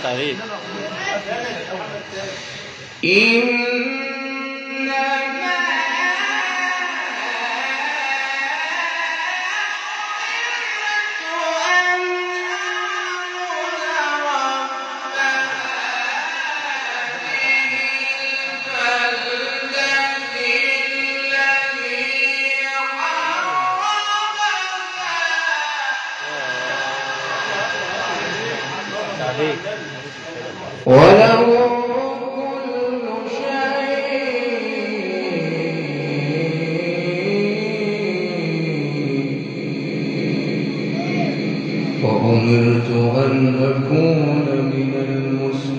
طيب وله كل شيء وأمرت أن أكون من المسلمين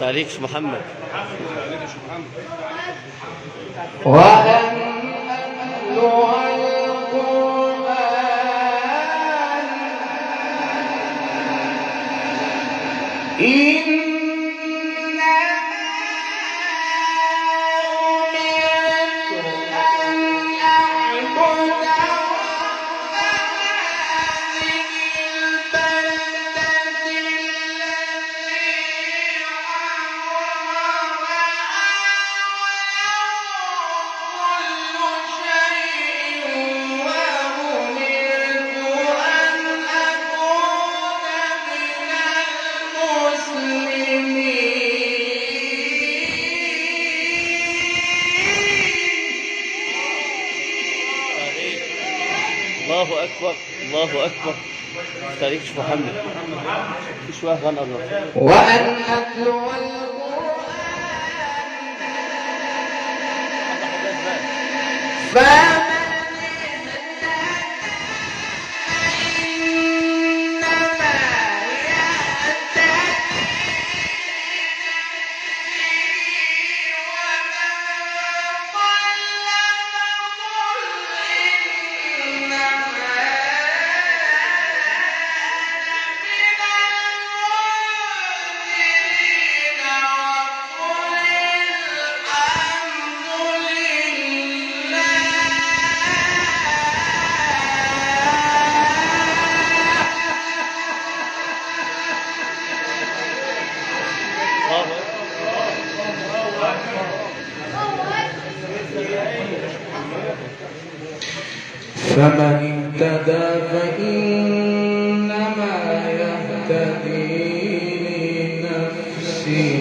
تعليق شيخ محمد. وأن أتلو القرآن إنما أمرت أن أعبد رب هذه البلدة الله أكبر الله أكبر. تعليق شيخ محمد. شوية غنى الله. وأن أتلو القرآن فمن اهتدى فإنما يهتدي لنفسه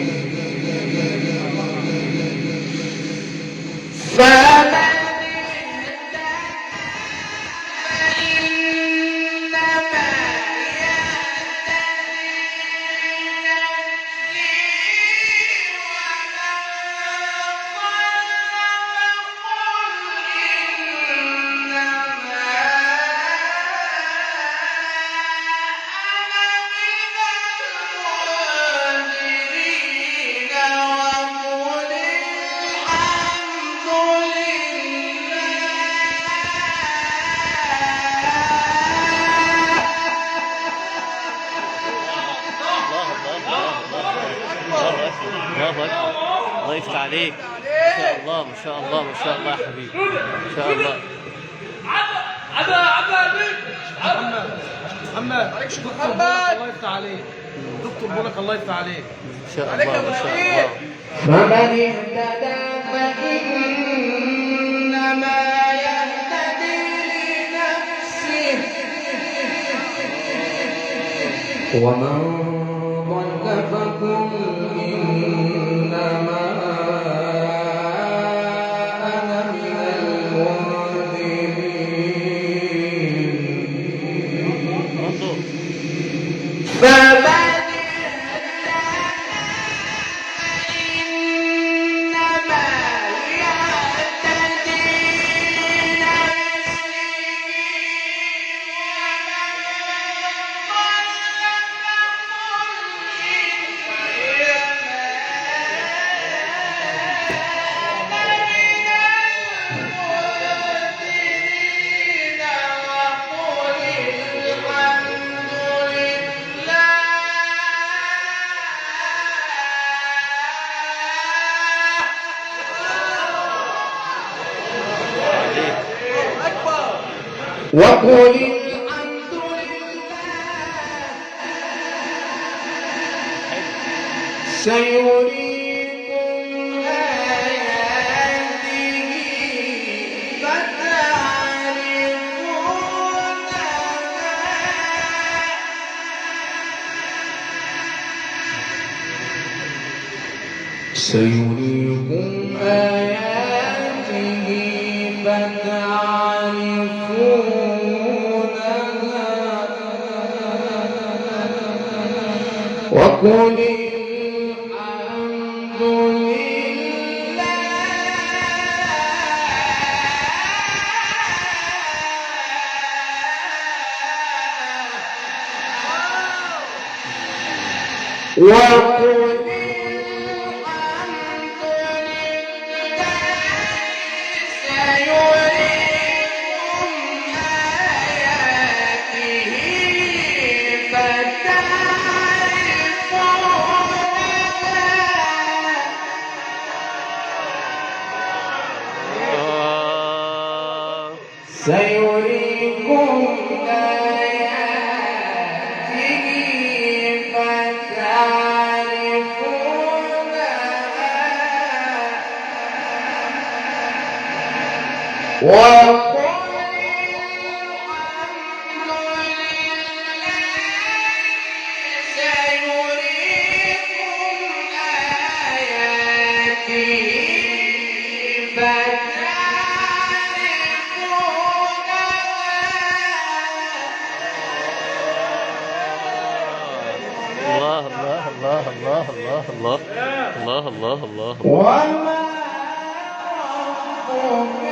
الله يفتح عليك. ما شاء الله ما شاء الله ما شاء الله يا حبيبي ما شاء الله. محمد عليك شكرا محمد، الله يفتح عليك دكتور، بقول لك الله يفتح عليك. ان شاء الله ان شاء الله. فمن اهتدى فإنما يهتدي لنفسه ومن ضل فقل إنما أنا من المنذرين. فمن وقل الحمد لله سيريكم آياته فتعرفونها سيريكم آياته فتعرفونها وقل الحمد لله وقل سيريكم آياته فتعرفونها وقل الحمد لله سيريكم آياته الله الله الله الله الله الله الله. وما ربك